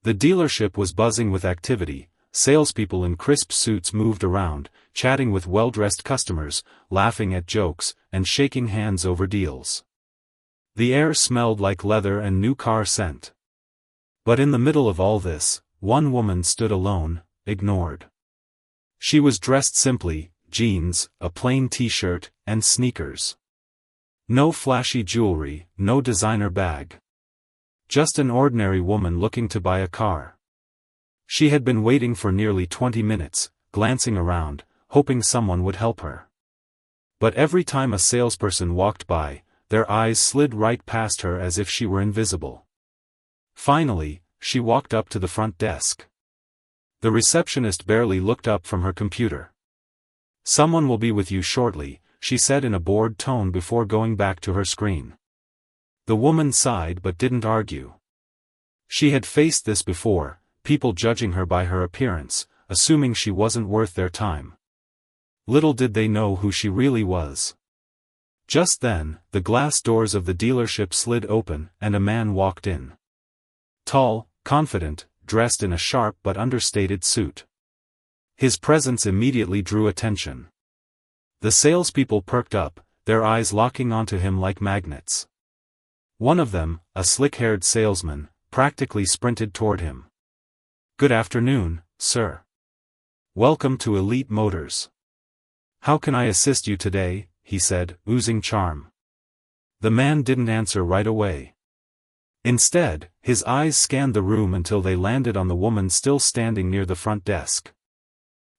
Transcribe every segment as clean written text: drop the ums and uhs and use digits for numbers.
The dealership was buzzing with activity. Salespeople in crisp suits moved around, chatting with well-dressed customers, laughing at jokes, and shaking hands over deals. The air smelled like leather and new car scent. But in the middle of all this, one woman stood alone, ignored. She was dressed simply, jeans, a plain t-shirt, and sneakers. No flashy jewelry, no designer bag. Just an ordinary woman looking to buy a car. She had been waiting for nearly 20 minutes, glancing around, hoping someone would help her. But every time a salesperson walked by, their eyes slid right past her as if she were invisible. Finally, she walked up to the front desk. The receptionist barely looked up from her computer. "Someone will be with you shortly," she said in a bored tone before going back to her screen. The woman sighed but didn't argue. She had faced this before, people judging her by her appearance, assuming she wasn't worth their time. Little did they know who she really was. Just then, the glass doors of the dealership slid open and a man walked in. Tall, confident, dressed in a sharp but understated suit. His presence immediately drew attention. The salespeople perked up, their eyes locking onto him like magnets. One of them, a slick-haired salesman, practically sprinted toward him. "Good afternoon, sir. Welcome to Elite Motors. How can I assist you today?" he said, oozing charm. The man didn't answer right away. Instead, his eyes scanned the room until they landed on the woman still standing near the front desk.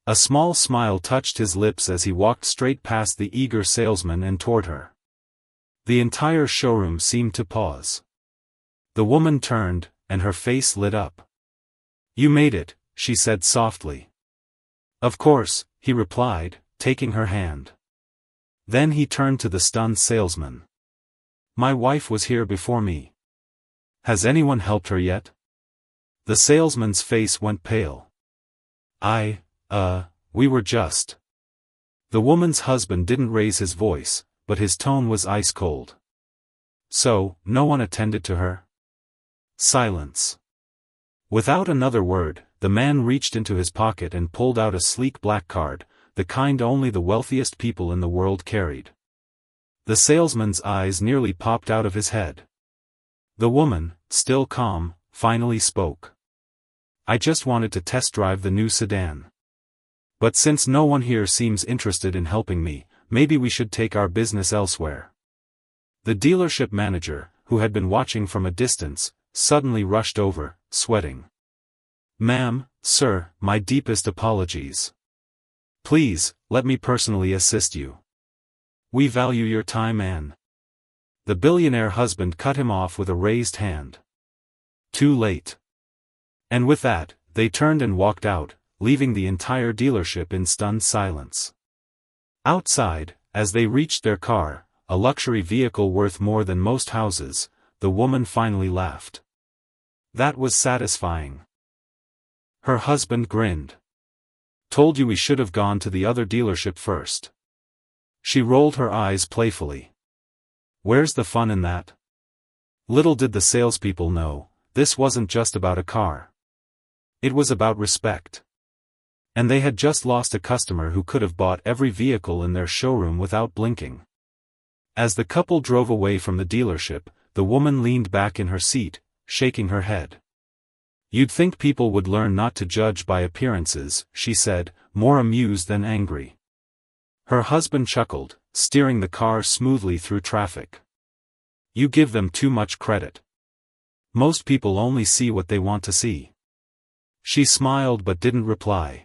A small smile touched his lips as he walked straight past the eager salesman and toward her. The entire showroom seemed to pause. The woman turned, and her face lit up. "You made it," she said softly. "Of course," he replied, taking her hand. Then he turned to the stunned salesman. "My wife was here before me. Has anyone helped her yet?" The salesman's face went pale. We were just." The woman's husband didn't raise his voice, but his tone was ice cold. "So, no one attended to her?" Silence. Without another word, the man reached into his pocket and pulled out a sleek black card, the kind only the wealthiest people in the world carried. The salesman's eyes nearly popped out of his head. The woman, still calm, finally spoke. "I just wanted to test drive the new sedan. But since no one here seems interested in helping me, maybe we should take our business elsewhere." The dealership manager, who had been watching from a distance, suddenly rushed over, sweating. "Ma'am, sir, my deepest apologies. Please, let me personally assist you. We value your time and—" The billionaire husband cut him off with a raised hand. Too late. And with that, they turned and walked out, leaving the entire dealership in stunned silence. Outside, as they reached their car, a luxury vehicle worth more than most houses, the woman finally laughed. That was satisfying. Her husband grinned. "Told you we should have gone to the other dealership first." She rolled her eyes playfully. "Where's the fun in that?" Little did the salespeople know, this wasn't just about a car. It was about respect. And they had just lost a customer who could have bought every vehicle in their showroom without blinking. As the couple drove away from the dealership, the woman leaned back in her seat, shaking her head. "You'd think people would learn not to judge by appearances," she said, more amused than angry. Her husband chuckled, steering the car smoothly through traffic. "You give them too much credit. Most people only see what they want to see." She smiled but didn't reply.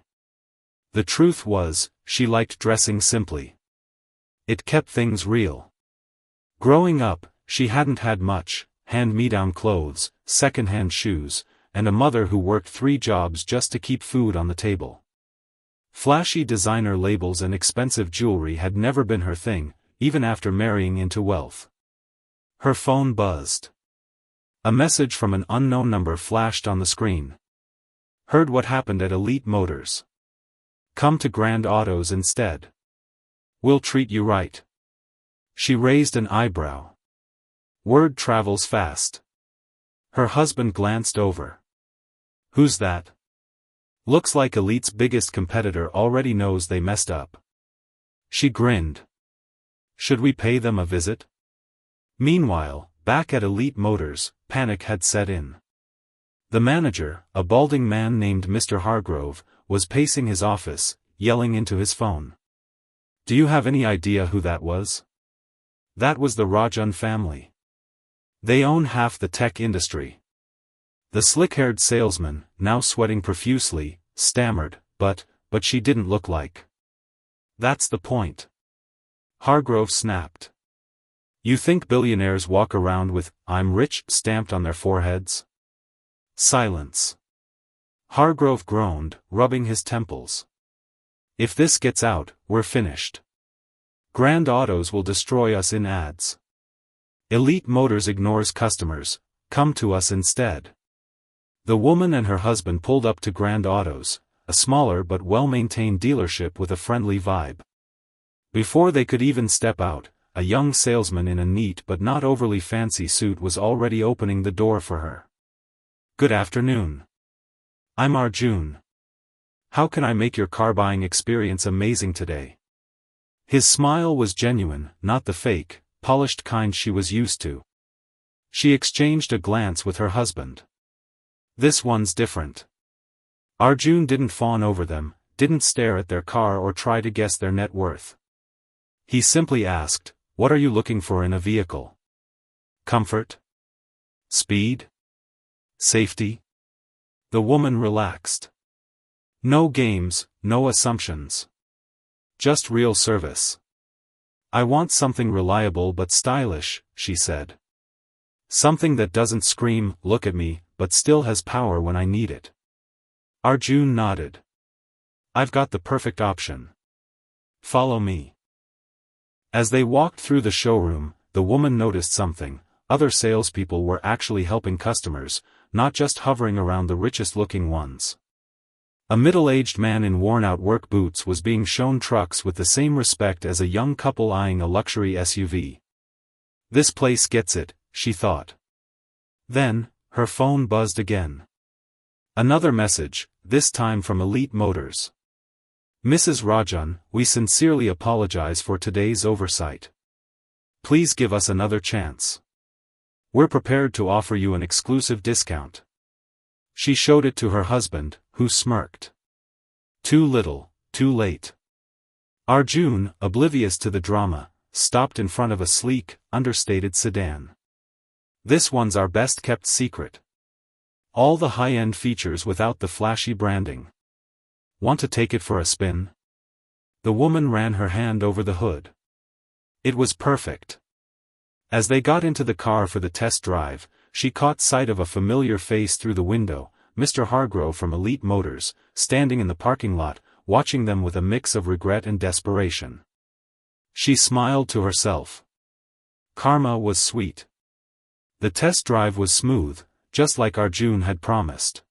The truth was, she liked dressing simply. It kept things real. Growing up, she hadn't had much: hand-me-down clothes, second-hand shoes, and a mother who worked 3 jobs just to keep food on the table. Flashy designer labels and expensive jewelry had never been her thing, even after marrying into wealth. Her phone buzzed. A message from an unknown number flashed on the screen. "Heard what happened at Elite Motors. Come to Grand Autos instead. We'll treat you right." She raised an eyebrow. Word travels fast. Her husband glanced over. Who's that? Looks like Elite's biggest competitor already knows they messed up. She grinned. Should we pay them a visit? Meanwhile, back at Elite Motors, panic had set in. The manager, a balding man named Mr. Hargrove, was pacing his office, yelling into his phone. Do you have any idea who that was? That was the Rajan family. They own half the tech industry. The slick-haired salesman, now sweating profusely, stammered, but she didn't look like. That's the point. Hargrove snapped. You think billionaires walk around with, "I'm rich," stamped on their foreheads? Silence. Hargrove groaned, rubbing his temples. If this gets out, we're finished. Grand Autos will destroy us in ads. Elite Motors ignores customers, come to us instead. The woman and her husband pulled up to Grand Autos, a smaller but well-maintained dealership with a friendly vibe. Before they could even step out, a young salesman in a neat but not overly fancy suit was already opening the door for her. Good afternoon. I'm Arjun. How can I make your car buying experience amazing today? His smile was genuine, not the fake, polished kind she was used to. She exchanged a glance with her husband. This one's different. Arjun didn't fawn over them, didn't stare at their car or try to guess their net worth. He simply asked, "What are you looking for in a vehicle? Comfort? Speed? Safety?" The woman relaxed. No games, no assumptions. Just real service. I want something reliable but stylish, she said. Something that doesn't scream, "Look at me," but still has power when I need it. Arjun nodded. I've got the perfect option. Follow me. As they walked through the showroom, the woman noticed something. Other salespeople were actually helping customers, not just hovering around the richest-looking ones. A middle-aged man in worn-out work boots was being shown trucks with the same respect as a young couple eyeing a luxury SUV. This place gets it, she thought. Then, her phone buzzed again. Another message, this time from Elite Motors. Mrs. Rajan, we sincerely apologize for today's oversight. Please give us another chance. We're prepared to offer you an exclusive discount. She showed it to her husband, who smirked. Too little, too late. Arjun, oblivious to the drama, stopped in front of a sleek, understated sedan. This one's our best-kept secret. All the high-end features without the flashy branding. Want to take it for a spin? The woman ran her hand over the hood. It was perfect. As they got into the car for the test drive, she caught sight of a familiar face through the window, Mr. Hargrove from Elite Motors, standing in the parking lot, watching them with a mix of regret and desperation. She smiled to herself. Karma was sweet. The test drive was smooth, just like Arjun had promised.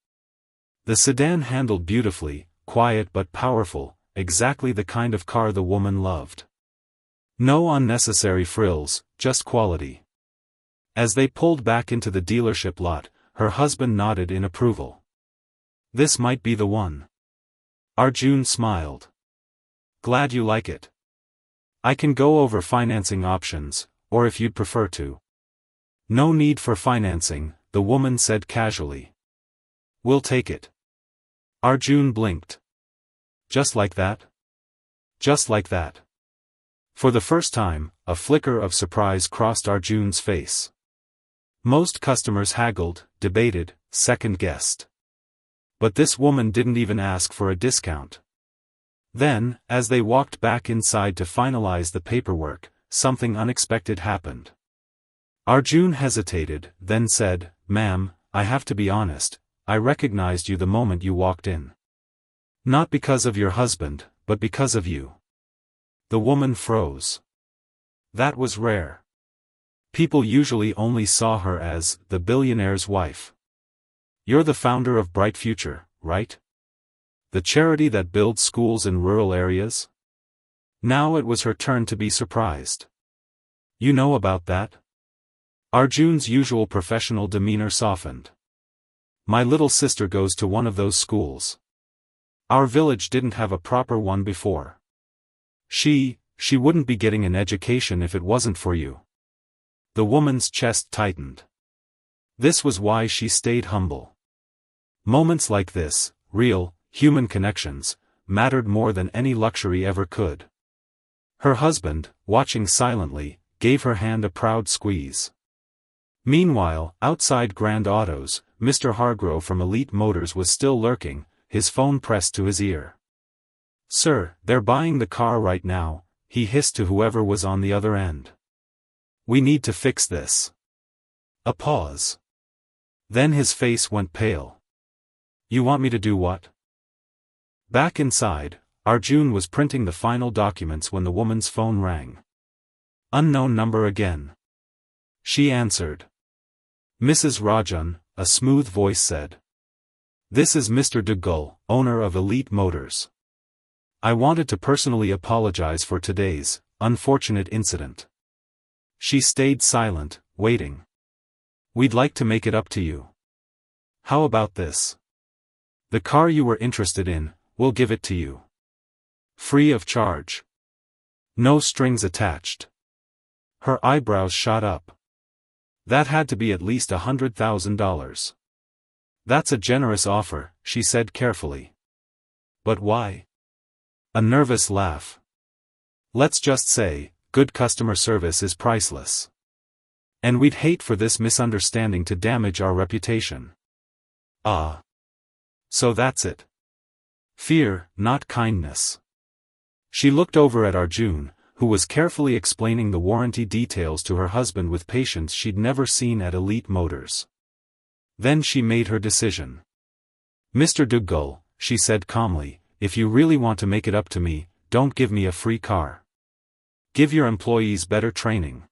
The sedan handled beautifully, quiet but powerful, exactly the kind of car the woman loved. No unnecessary frills, just quality. As they pulled back into the dealership lot, her husband nodded in approval. This might be the one. Arjun smiled. Glad you like it. I can go over financing options, or if you'd prefer to. No need for financing, the woman said casually. We'll take it. Arjun blinked. Just like that? Just like that. For the first time, a flicker of surprise crossed Arjun's face. Most customers haggled, debated, second-guessed. But this woman didn't even ask for a discount. Then, as they walked back inside to finalize the paperwork, something unexpected happened. Arjun hesitated, then said, "Ma'am, I have to be honest, I recognized you the moment you walked in. Not because of your husband, but because of you." The woman froze. That was rare. People usually only saw her as the billionaire's wife. You're the founder of Bright Future, right? The charity that builds schools in rural areas? Now it was her turn to be surprised. You know about that? Arjun's usual professional demeanor softened. My little sister goes to one of those schools. Our village didn't have a proper one before. She wouldn't be getting an education if it wasn't for you." The woman's chest tightened. This was why she stayed humble. Moments like this, real, human connections, mattered more than any luxury ever could. Her husband, watching silently, gave her hand a proud squeeze. Meanwhile, outside Grand Autos, Mr. Hargrove from Elite Motors was still lurking, his phone pressed to his ear. "Sir, they're buying the car right now," he hissed to whoever was on the other end. "We need to fix this." A pause. Then his face went pale. "You want me to do what?" Back inside, Arjun was printing the final documents when the woman's phone rang. Unknown number again. She answered. "Mrs. Rajan," a smooth voice said. "This is Mr. Dugal, owner of Elite Motors. I wanted to personally apologize for today's unfortunate incident." She stayed silent, waiting. "We'd like to make it up to you. How about this? The car you were interested in, we'll give it to you. Free of charge. No strings attached." Her eyebrows shot up. "That had to be at least $100,000. "That's a generous offer," she said carefully. "But why?" A nervous laugh. "Let's just say, good customer service is priceless. And we'd hate for this misunderstanding to damage our reputation." "Ah. So that's it. Fear, not kindness." She looked over at Arjun, who was carefully explaining the warranty details to her husband with patience she'd never seen at Elite Motors. Then she made her decision. "Mr. Dugal," she said calmly, "if you really want to make it up to me, don't give me a free car. Give your employees better training.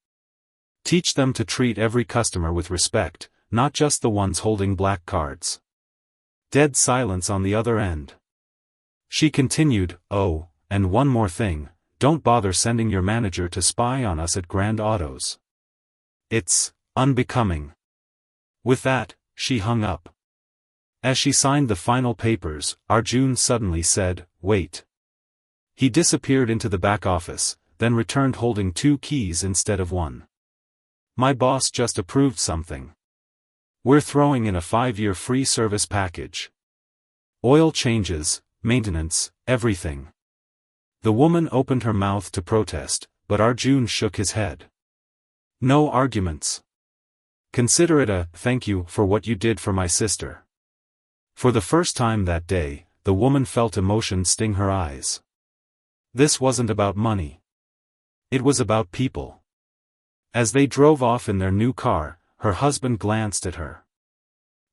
Teach them to treat every customer with respect, not just the ones holding black cards." Dead silence on the other end. She continued, "Oh, and one more thing, don't bother sending your manager to spy on us at Grand Autos. It's unbecoming." With that, she hung up. As she signed the final papers, Arjun suddenly said, "Wait." He disappeared into the back office, then returned holding 2 keys instead of 1. "My boss just approved something. We're throwing in a 5-year free service package. Oil changes, maintenance, everything." The woman opened her mouth to protest, but Arjun shook his head. "No arguments. Consider it a thank you for what you did for my sister." For the first time that day, the woman felt emotion sting her eyes. This wasn't about money. It was about people. As they drove off in their new car, her husband glanced at her.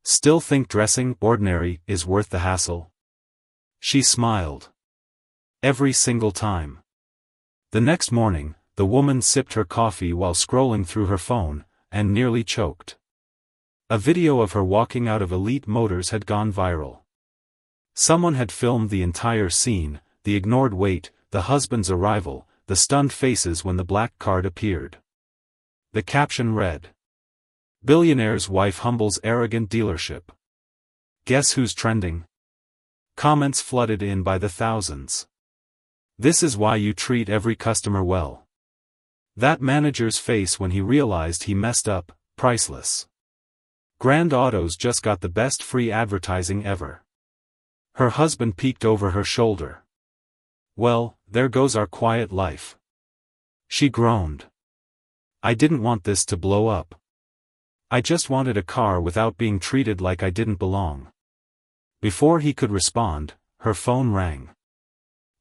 "Still think dressing ordinary is worth the hassle?" She smiled. "Every single time." The next morning, the woman sipped her coffee while scrolling through her phone, and nearly choked. A video of her walking out of Elite Motors had gone viral. Someone had filmed the entire scene, the ignored wait, the husband's arrival, the stunned faces when the black card appeared. The caption read, "Billionaire's wife humbles arrogant dealership." Guess who's trending? Comments flooded in by the thousands. "This is why you treat every customer well." That manager's face when he realized he messed up, priceless. Grand Autos just got the best free advertising ever. Her husband peeked over her shoulder. "Well, there goes our quiet life." She groaned. "I didn't want this to blow up. I just wanted a car without being treated like I didn't belong." Before he could respond, her phone rang.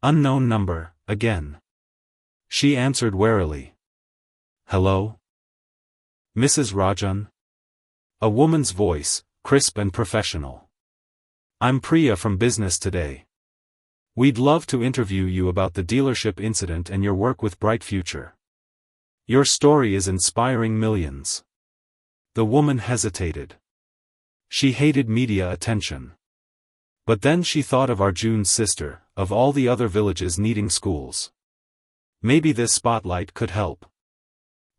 Unknown number, again. She answered warily. "Hello? Mrs. Rajan?" A woman's voice, crisp and professional. "I'm Priya from Business Today. We'd love to interview you about the dealership incident and your work with Bright Future. Your story is inspiring millions." The woman hesitated. She hated media attention. But then she thought of Arjun's sister, of all the other villages needing schools. Maybe this spotlight could help.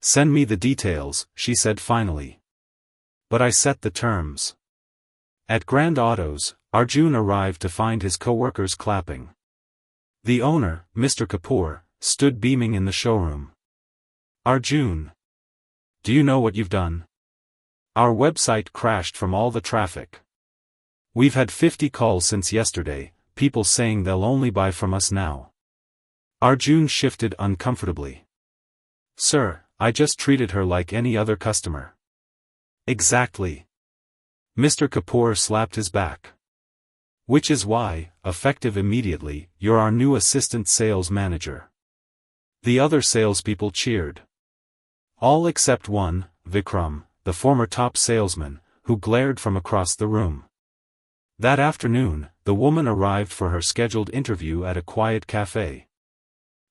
"Send me the details," she said finally. "But I set the terms." At Grand Autos, Arjun arrived to find his co-workers clapping. The owner, Mr. Kapoor, stood beaming in the showroom. Arjun, do you know what you've done? Our website crashed from all the traffic. We've had 50 calls since yesterday, people saying they'll only buy from us now. Arjun shifted uncomfortably. Sir, I just treated her like any other customer. Exactly. Mr. Kapoor slapped his back. Which is why, effective immediately, you're our new assistant sales manager. The other salespeople cheered. All except one, Vikram, the former top salesman, who glared from across the room. That afternoon, the woman arrived for her scheduled interview at a quiet cafe.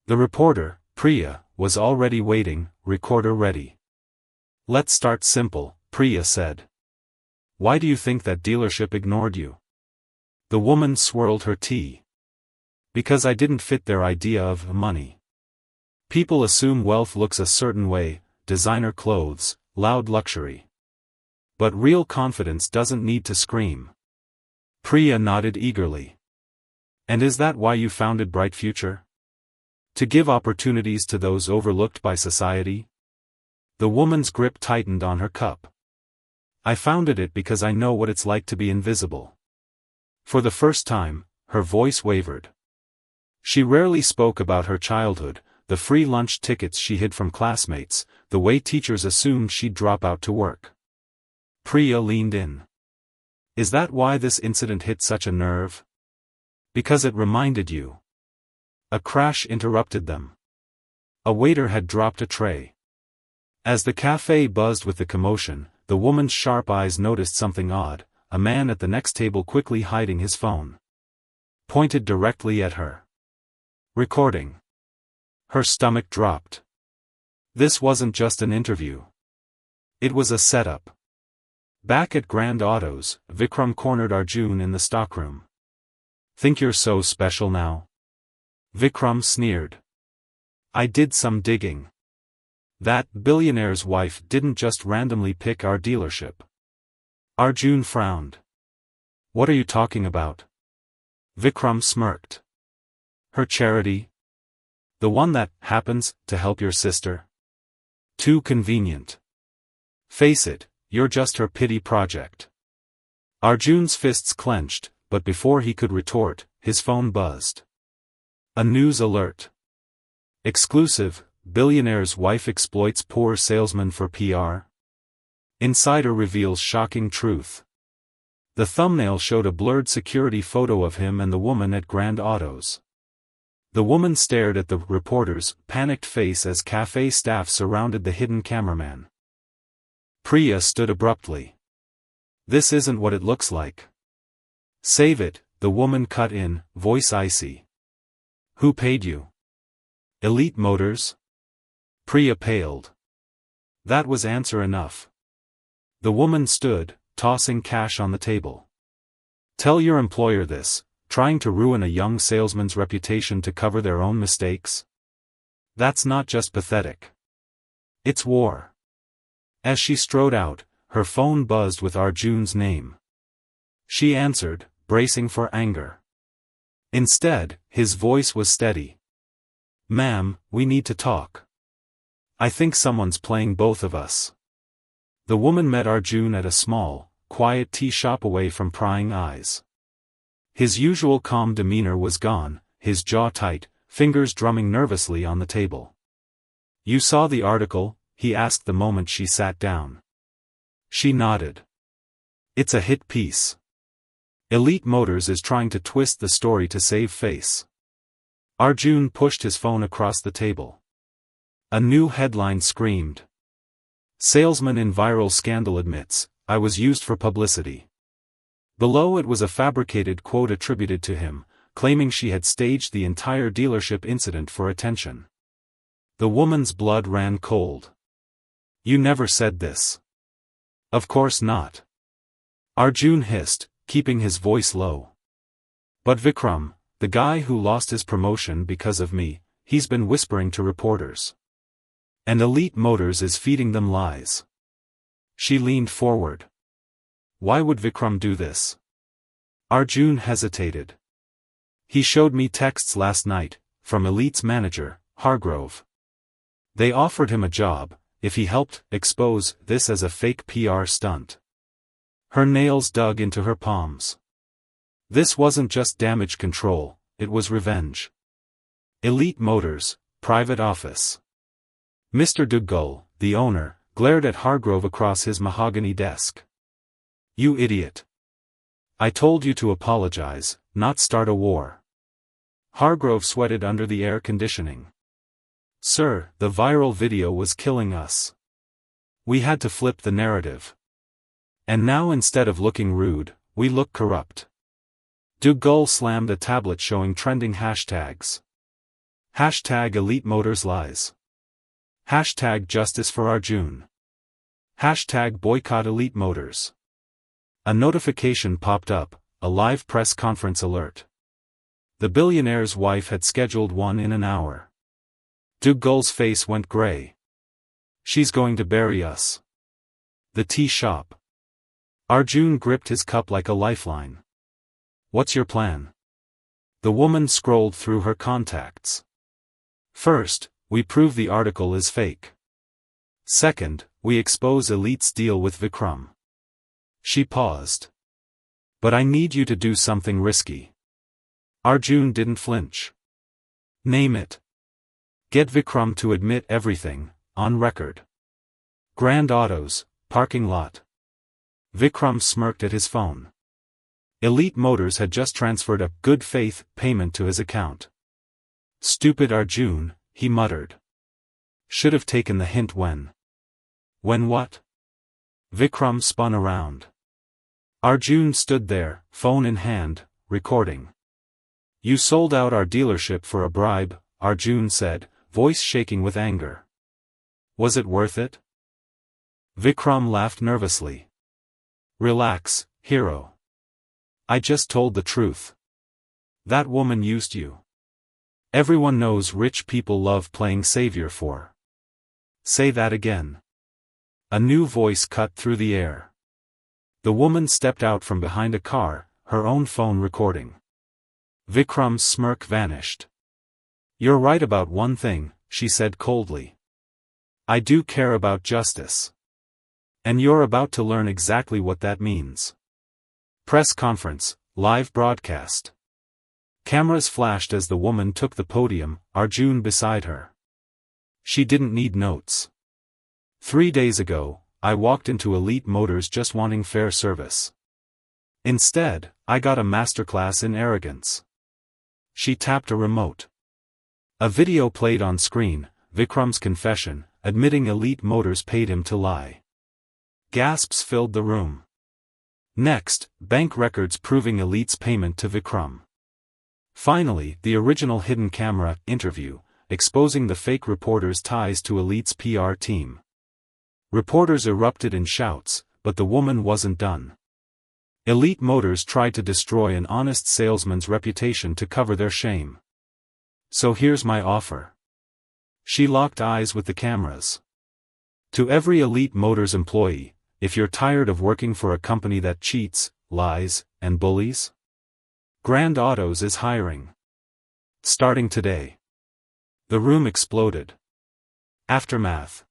The reporter, Priya, was already waiting, recorder ready. Let's start simple, Priya said. Why do you think that dealership ignored you? The woman swirled her tea. Because I didn't fit their idea of money. People assume wealth looks a certain way, designer clothes, loud luxury. But real confidence doesn't need to scream. Priya nodded eagerly. And is that why you founded Bright Future? To give opportunities to those overlooked by society? The woman's grip tightened on her cup. I founded it because I know what it's like to be invisible. For the first time, her voice wavered. She rarely spoke about her childhood, the free lunch tickets she hid from classmates, the way teachers assumed she'd drop out to work. Priya leaned in. Is that why this incident hit such a nerve? Because it reminded you. A crash interrupted them. A waiter had dropped a tray. As the cafe buzzed with the commotion, the woman's sharp eyes noticed something odd, a man at the next table quickly hiding his phone. Pointed directly at her. Recording. Her stomach dropped. This wasn't just an interview. It was a setup. Back at Grand Autos, Vikram cornered Arjun in the stockroom. Think you're so special now? Vikram sneered. I did some digging. That billionaire's wife didn't just randomly pick our dealership. Arjun frowned. What are you talking about? Vikram smirked. Her charity? The one that happens to help your sister? Too convenient. Face it, you're just her pity project. Arjun's fists clenched, but before he could retort, his phone buzzed. A news alert. Exclusive, billionaire's wife exploits poor salesman for PR. Insider reveals shocking truth. The thumbnail showed a blurred security photo of him and the woman at Grand Autos. The woman stared at the reporter's panicked face as cafe staff surrounded the hidden cameraman. Priya stood abruptly. This isn't what it looks like. Save it, the woman cut in, voice icy. Who paid you? Elite Motors? Priya paled. That was answer enough. The woman stood, tossing cash on the table. Tell your employer this, trying to ruin a young salesman's reputation to cover their own mistakes? That's not just pathetic. It's war. As she strode out, her phone buzzed with Arjun's name. She answered, bracing for anger. Instead, his voice was steady. Ma'am, we need to talk. I think someone's playing both of us. The woman met Arjun at a small, quiet tea shop away from prying eyes. His usual calm demeanor was gone, his jaw tight, fingers drumming nervously on the table. You saw the article? He asked the moment she sat down. She nodded. It's a hit piece. Elite Motors is trying to twist the story to save face. Arjun pushed his phone across the table. A new headline screamed. Salesman in viral scandal admits, I was used for publicity. Below it was a fabricated quote attributed to him, claiming she had staged the entire dealership incident for attention. The woman's blood ran cold. You never said this. Of course not. Arjun hissed, keeping his voice low. But Vikram, the guy who lost his promotion because of me, he's been whispering to reporters. And Elite Motors is feeding them lies. She leaned forward. Why would Vikram do this? Arjun hesitated. He showed me texts last night, from Elite's manager, Hargrove. They offered him a job, if he helped expose this as a fake PR stunt. Her nails dug into her palms. This wasn't just damage control, it was revenge. Elite Motors, private office. Mr. Duggal, the owner, glared at Hargrove across his mahogany desk. You idiot. I told you to apologize, not start a war. Hargrove sweated under the air conditioning. Sir, the viral video was killing us. We had to flip the narrative. And now instead of looking rude, we look corrupt. Duggal slammed a tablet showing trending hashtags. Hashtag Elite Motors lies. Hashtag Justice for Arjun. Hashtag Boycott Elite Motors. A notification popped up, a live press conference alert. The billionaire's wife had scheduled one in an hour. Duggal's face went gray. She's going to bury us. The tea shop. Arjun gripped his cup like a lifeline. What's your plan? The woman scrolled through her contacts. First, we prove the article is fake. Second, we expose Elite's deal with Vikram. She paused. But I need you to do something risky. Arjun didn't flinch. Name it. Get Vikram to admit everything, on record. Grand Autos, parking lot. Vikram smirked at his phone. Elite Motors had just transferred a good faith payment to his account. Stupid Arjun, he muttered. Should have taken the hint when. When what? Vikram spun around. Arjun stood there, phone in hand, recording. You sold out our dealership for a bribe, Arjun said, voice shaking with anger. Was it worth it? Vikram laughed nervously. Relax, hero. I just told the truth. That woman used you. Everyone knows rich people love playing savior for. Say that again. A new voice cut through the air. The woman stepped out from behind a car, her own phone recording. Vikram's smirk vanished. You're right about one thing, she said coldly. I do care about justice. And you're about to learn exactly what that means. Press conference, live broadcast. Cameras flashed as the woman took the podium, Arjun beside her. She didn't need notes. 3 days ago, I walked into Elite Motors just wanting fair service. Instead, I got a masterclass in arrogance. She tapped a remote. A video played on screen, Vikram's confession, admitting Elite Motors paid him to lie. Gasps filled the room. Next, bank records proving Elite's payment to Vikram. Finally, the original hidden camera interview, exposing the fake reporter's ties to Elite's PR team. Reporters erupted in shouts, but the woman wasn't done. Elite Motors tried to destroy an honest salesman's reputation to cover their shame. So here's my offer. She locked eyes with the cameras. To every Elite Motors employee, if you're tired of working for a company that cheats, lies, and bullies, Grand Autos is hiring. Starting today. The room exploded. Aftermath.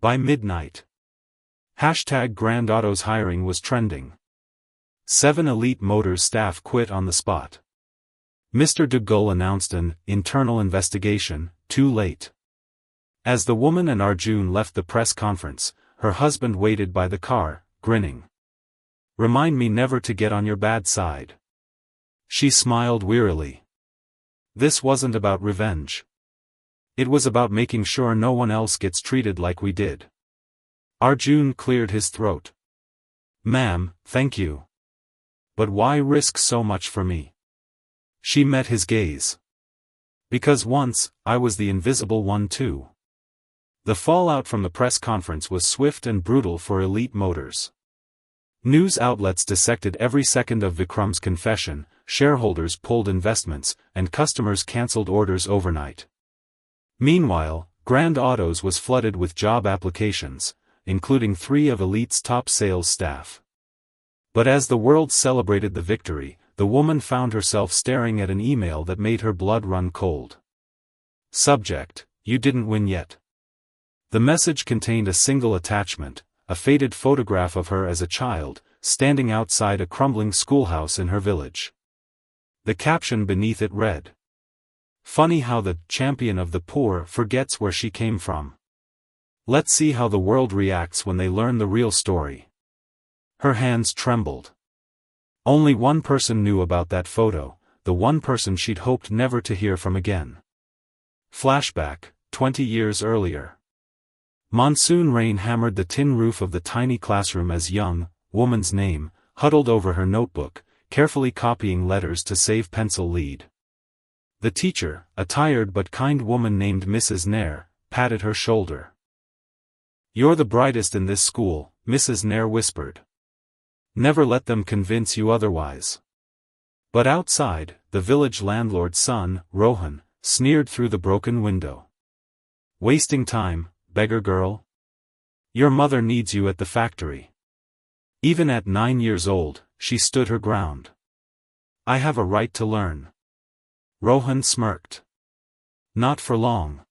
By midnight. Hashtag Grand Autos hiring was trending. 7 Elite Motors staff quit on the spot. Mr. Duggal announced an internal investigation, too late. As the woman and Arjun left the press conference, her husband waited by the car, grinning. Remind me never to get on your bad side. She smiled wearily. This wasn't about revenge. It was about making sure no one else gets treated like we did. Arjun cleared his throat. Ma'am, thank you. But why risk so much for me? She met his gaze. Because once, I was the invisible one too. The fallout from the press conference was swift and brutal for Elite Motors. News outlets dissected every second of Vikram's confession, shareholders pulled investments, and customers cancelled orders overnight. Meanwhile, Grand Autos was flooded with job applications, including 3 of Elite's top sales staff. But as the world celebrated the victory, the woman found herself staring at an email that made her blood run cold. Subject: You didn't win yet. The message contained a single attachment, a faded photograph of her as a child, standing outside a crumbling schoolhouse in her village. The caption beneath it read, "Funny how the champion of the poor forgets where she came from. Let's see how the world reacts when they learn the real story." Her hands trembled. Only one person knew about that photo, the one person she'd hoped never to hear from again. Flashback, 20 years earlier. Monsoon rain hammered the tin roof of the tiny classroom as young woman's name huddled over her notebook, carefully copying letters to save pencil lead. The teacher, a tired but kind woman named Mrs. Nair, patted her shoulder. "You're the brightest in this school," Mrs. Nair whispered. "Never let them convince you otherwise." But outside, the village landlord's son, Rohan, sneered through the broken window. "Wasting time, beggar girl. Your mother needs you at the factory." Even at 9 years old, she stood her ground. "I have a right to learn." Rohan smirked. Not for long.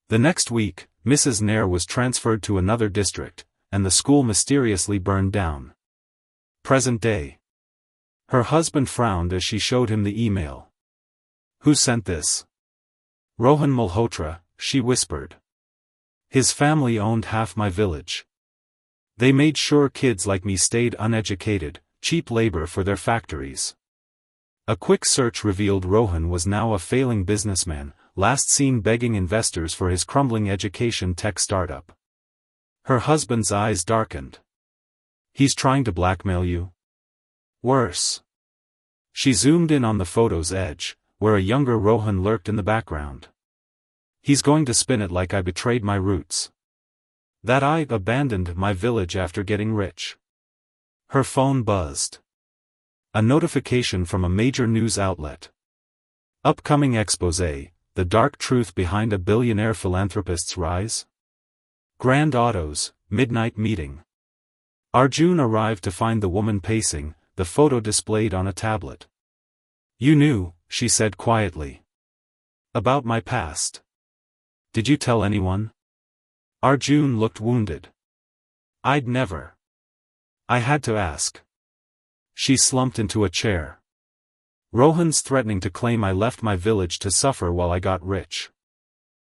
The next week, Mrs. Nair was transferred to another district, and the school mysteriously burned down. Present day. Her husband frowned as she showed him the email. "Who sent this?" "Rohan Malhotra," she whispered. "His family owned half my village. They made sure kids like me stayed uneducated, cheap labor for their factories." A quick search revealed Rohan was now a failing businessman, last seen begging investors for his crumbling education tech startup. Her husband's eyes darkened. "He's trying to blackmail you?" "Worse." She zoomed in on the photo's edge, where a younger Rohan lurked in the background. "He's going to spin it like I betrayed my roots. That I abandoned my village after getting rich." Her phone buzzed. A notification from a major news outlet. Upcoming exposé, the dark truth behind a billionaire philanthropist's rise. Grand Autos, midnight meeting. Arjun arrived to find the woman pacing, the photo displayed on a tablet. "You knew," she said quietly. "About my past. Did you tell anyone?" Arjun looked wounded. "I'd never. I had to ask." She slumped into a chair. "Rohan's threatening to claim I left my village to suffer while I got rich.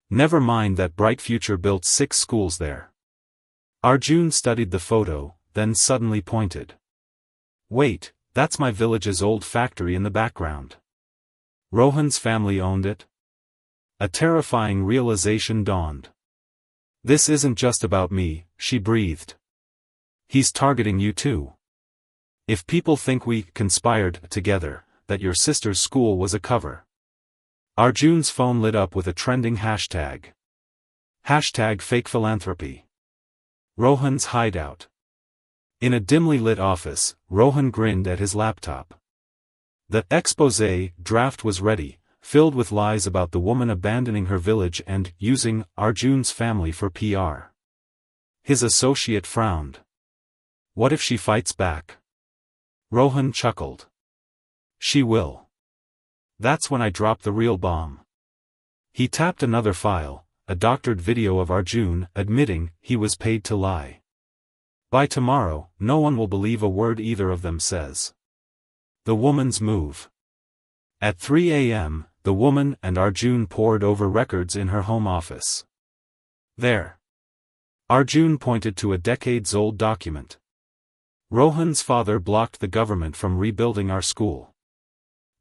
Never mind that bright future built 6 schools there." Arjun studied the photo, then suddenly pointed. "Wait, that's my village's old factory in the background. Rohan's family owned it." A terrifying realization dawned. "This isn't just about me," she breathed. "He's targeting you too. If people think we conspired together, that your sister's school was a cover." Arjun's phone lit up with a trending hashtag. Hashtag fake philanthropy. Rohan's hideout. In a dimly lit office, Rohan grinned at his laptop. The exposé draft was ready, filled with lies about the woman abandoning her village and using Arjun's family for PR. His associate frowned. "What if she fights back?" Rohan chuckled. "She will. That's when I drop the real bomb." He tapped another file, a doctored video of Arjun admitting he was paid to lie. "By tomorrow, no one will believe a word either of them says." The woman's move. At 3 a.m., the woman and Arjun pored over records in her home office. "There." Arjun pointed to a decades-old document. "Rohan's father blocked the government from rebuilding our school.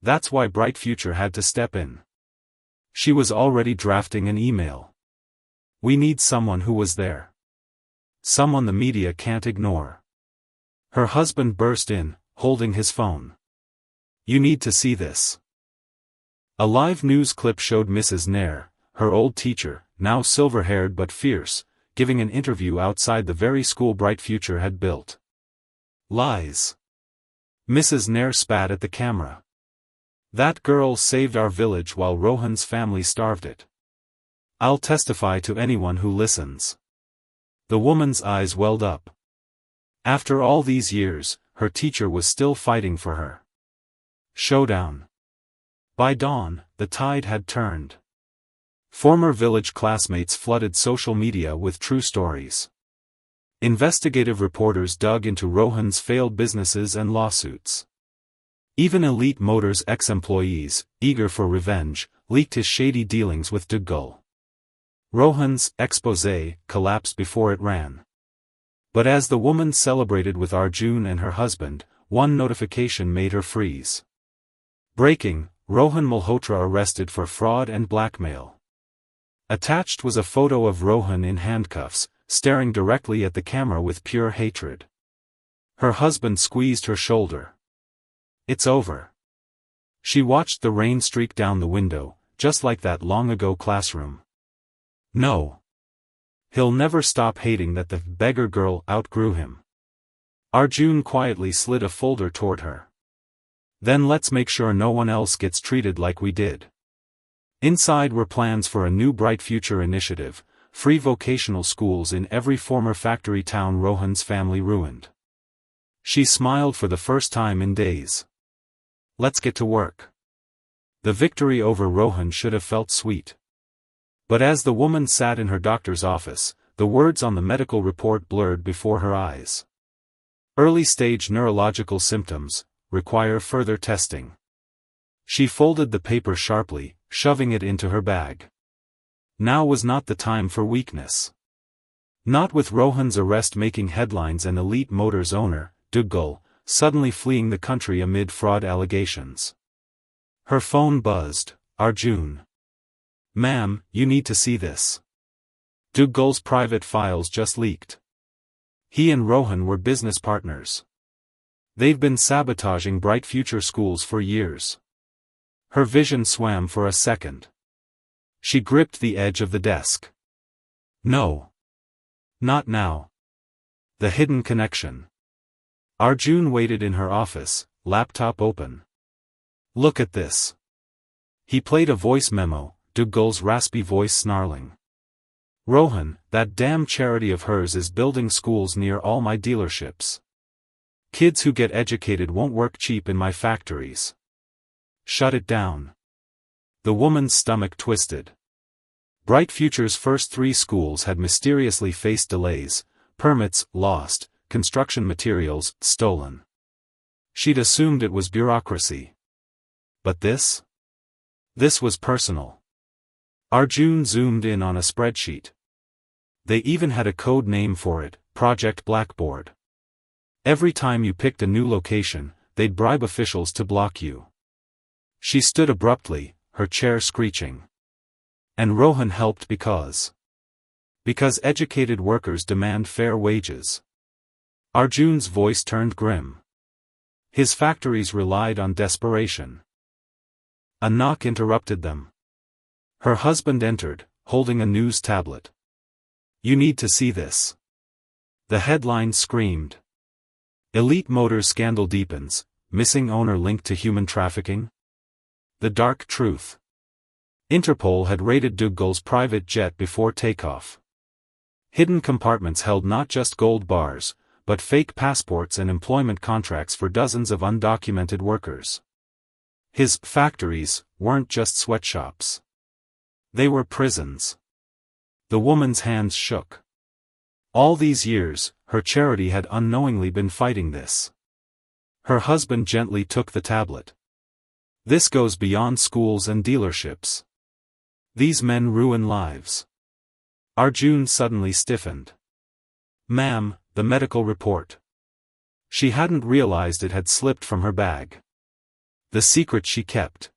That's why Bright Future had to step in." She was already drafting an email. "We need someone who was there. Someone the media can't ignore." Her husband burst in, holding his phone. "You need to see this." A live news clip showed Mrs. Nair, her old teacher, now silver-haired but fierce, giving an interview outside the very school Bright Future had built. "Lies." Mrs. Nair spat at the camera. "That girl saved our village while Rohan's family starved it. I'll testify to anyone who listens." The woman's eyes welled up. After all these years, her teacher was still fighting for her. Showdown. By dawn, the tide had turned. Former village classmates flooded social media with true stories. Investigative reporters dug into Rohan's failed businesses and lawsuits. Even Elite Motors ex-employees, eager for revenge, leaked his shady dealings with Dougal. Rohan's exposé collapsed before it ran. But as the woman celebrated with Arjun and her husband, one notification made her freeze. Breaking: Rohan Malhotra arrested for fraud and blackmail. Attached was a photo of Rohan in handcuffs, staring directly at the camera with pure hatred. Her husband squeezed her shoulder. It's over. She watched the rain streak down the window, just like that long-ago classroom. No. He'll never stop hating that the beggar girl outgrew him. Arjun quietly slid a folder toward her. Then let's make sure no one else gets treated like we did. Inside were plans for a new Bright Future initiative, free vocational schools in every former factory town Rohan's family ruined. She smiled for the first time in days. Let's get to work. The victory over Rohan should have felt sweet. But as the woman sat in her doctor's office, the words on the medical report blurred before her eyes. Early-stage neurological symptoms, require further testing. She folded the paper sharply, shoving it into her bag. Now was not the time for weakness. Not with Rohan's arrest making headlines and Elite Motors owner, Dougal, suddenly fleeing the country amid fraud allegations. Her phone buzzed. Arjun. Ma'am, you need to see this. Dougal's private files just leaked. He and Rohan were business partners. They've been sabotaging Bright Future schools for years. Her vision swam for a second. She gripped the edge of the desk. No. Not now. The hidden connection. Arjun waited in her office, laptop open. Look at this. He played a voice memo, Dougal's raspy voice snarling. Rohan, that damn charity of hers is building schools near all my dealerships. Kids who get educated won't work cheap in my factories. Shut it down. The woman's stomach twisted. Bright Future's first 3 schools had mysteriously faced delays, permits lost, construction materials stolen. She'd assumed it was bureaucracy. But this? This was personal. Arjun zoomed in on a spreadsheet. They even had a code name for it, Project Blackboard. Every time you picked a new location, they'd bribe officials to block you. She stood abruptly, her chair screeching. And Rohan helped because educated workers demand fair wages. Arjun's voice turned grim. His factories relied on desperation. A knock interrupted them. Her husband entered, holding a news tablet. You need to see this. The headline screamed. Elite Motors scandal deepens, missing owner linked to human trafficking? The dark truth. Interpol had raided Dougal's private jet before takeoff. Hidden compartments held not just gold bars, but fake passports and employment contracts for dozens of undocumented workers. His factories weren't just sweatshops. They were prisons. The woman's hands shook. All these years, her charity had unknowingly been fighting this. Her husband gently took the tablet. This goes beyond schools and dealerships. These men ruin lives. Arjun suddenly stiffened. Ma'am, the medical report. She hadn't realized it had slipped from her bag. The secret she kept.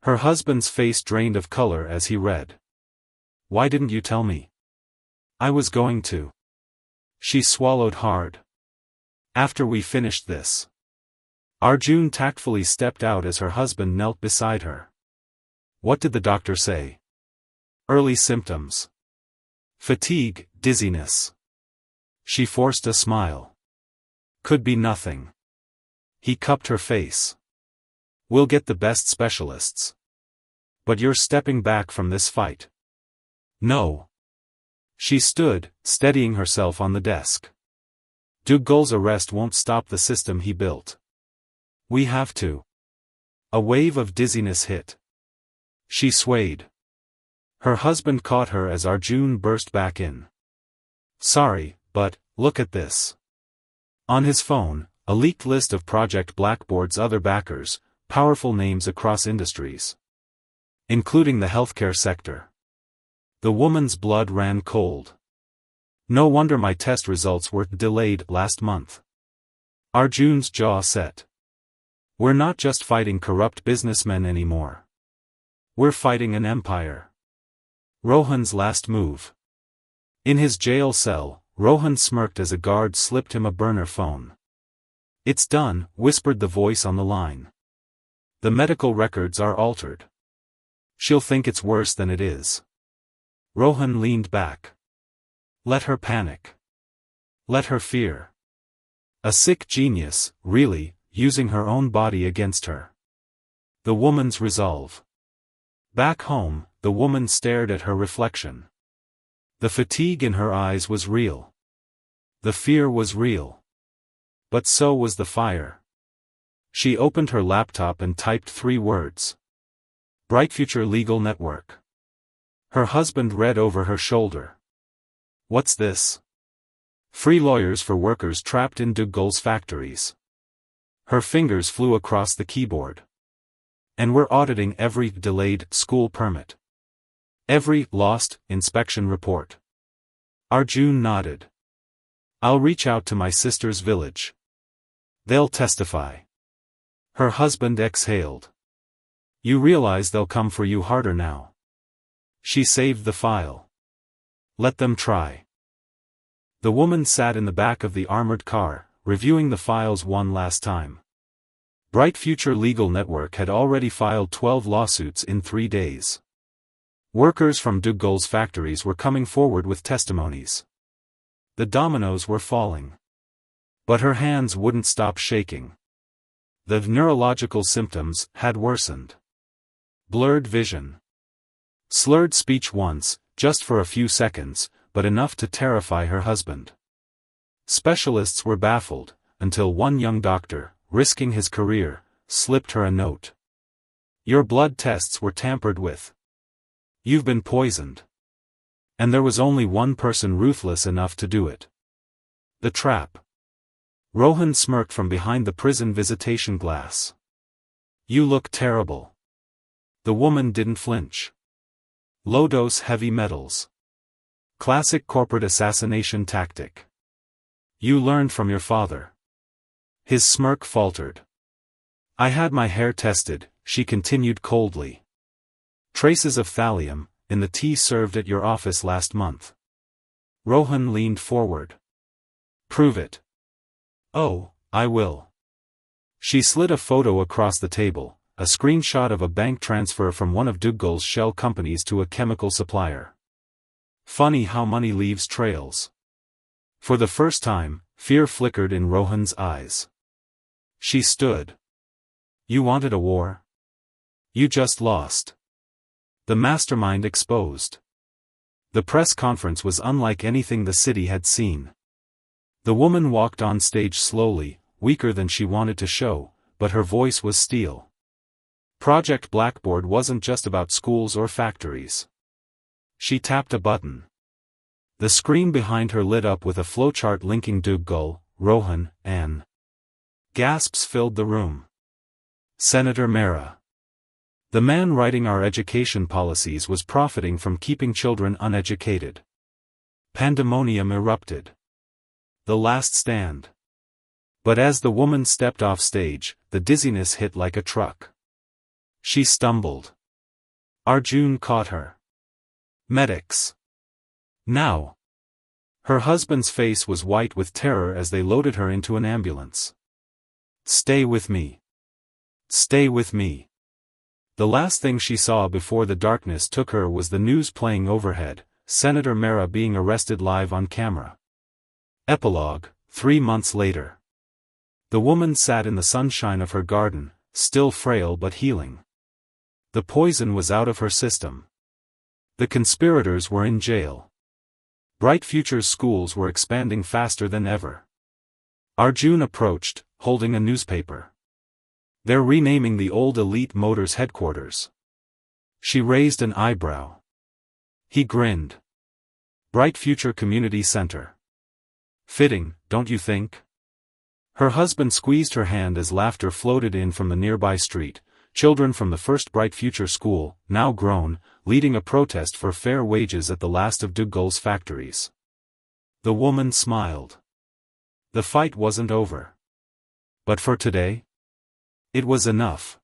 Her husband's face drained of color as he read. Why didn't you tell me? I was going to. She swallowed hard. After we finished this. Arjun tactfully stepped out as her husband knelt beside her. What did the doctor say? Early symptoms. Fatigue, dizziness. She forced a smile. Could be nothing. He cupped her face. We'll get the best specialists. But you're stepping back from this fight. No. She stood, steadying herself on the desk. Dougal's arrest won't stop the system he built. We have to. A wave of dizziness hit. She swayed. Her husband caught her as Arjun burst back in. Sorry, but, look at this. On his phone, a leaked list of Project Blackboard's other backers, powerful names across industries, including the healthcare sector. The woman's blood ran cold. No wonder my test results were delayed last month. Arjun's jaw set. We're not just fighting corrupt businessmen anymore. We're fighting an empire. Rohan's last move. In his jail cell, Rohan smirked as a guard slipped him a burner phone. It's done, whispered the voice on the line. The medical records are altered. She'll think it's worse than it is. Rohan leaned back. Let her panic. Let her fear. A sick genius, really, using her own body against her. The woman's resolve. Back home, the woman stared at her reflection. The fatigue in her eyes was real. The fear was real. But so was the fire. She opened her laptop and typed 3 words. Bright Future Legal Network. Her husband read over her shoulder. What's this? Free lawyers for workers trapped in Dougal's factories. Her fingers flew across the keyboard. And we're auditing every delayed school permit. Every lost inspection report. Arjun nodded. I'll reach out to my sister's village. They'll testify. Her husband exhaled. You realize they'll come for you harder now. She saved the file. Let them try. The woman sat in the back of the armored car, reviewing the files one last time. Bright Future Legal Network had already filed 12 lawsuits in 3 days. Workers from Dougal's factories were coming forward with testimonies. The dominoes were falling. But her hands wouldn't stop shaking. The neurological symptoms had worsened. Blurred vision. Slurred speech once, just for a few seconds, but enough to terrify her husband. Specialists were baffled, until one young doctor, risking his career, slipped her a note. Your blood tests were tampered with. You've been poisoned. And there was only one person ruthless enough to do it. The trap. Rohan smirked from behind the prison visitation glass. You look terrible. The woman didn't flinch. Low-dose heavy metals. Classic corporate assassination tactic. You learned from your father. His smirk faltered. I had my hair tested, she continued coldly. Traces of thallium, in the tea served at your office last month. Rohan leaned forward. Prove it. Oh, I will. She slid a photo across the table, a screenshot of a bank transfer from one of Dougal's shell companies to a chemical supplier. Funny how money leaves trails. For the first time, fear flickered in Rohan's eyes. She stood. You wanted a war? You just lost. The mastermind exposed. The press conference was unlike anything the city had seen. The woman walked on stage slowly, weaker than she wanted to show, but her voice was steel. Project Blackboard wasn't just about schools or factories. She tapped a button. The screen behind her lit up with a flowchart linking Dougal, Rohan, and gasps filled the room. Senator Mehra. The man writing our education policies was profiting from keeping children uneducated. Pandemonium erupted. The last stand. But as the woman stepped off stage, the dizziness hit like a truck. She stumbled. Arjun caught her. Medics. Now. Her husband's face was white with terror as they loaded her into an ambulance. Stay with me. Stay with me. The last thing she saw before the darkness took her was the news playing overhead, Senator Mehra being arrested live on camera. Epilogue, 3 months later. The woman sat in the sunshine of her garden, still frail but healing. The poison was out of her system. The conspirators were in jail. Bright Future's schools were expanding faster than ever. Arjun approached, holding a newspaper. They're renaming the old Elite Motors headquarters. She raised an eyebrow. He grinned. Bright Future Community Center. Fitting, don't you think? Her husband squeezed her hand as laughter floated in from the nearby street, children from the first Bright Future school, now grown, leading a protest for fair wages at the last of de Gaulle's factories. The woman smiled. The fight wasn't over. But for today? It was enough.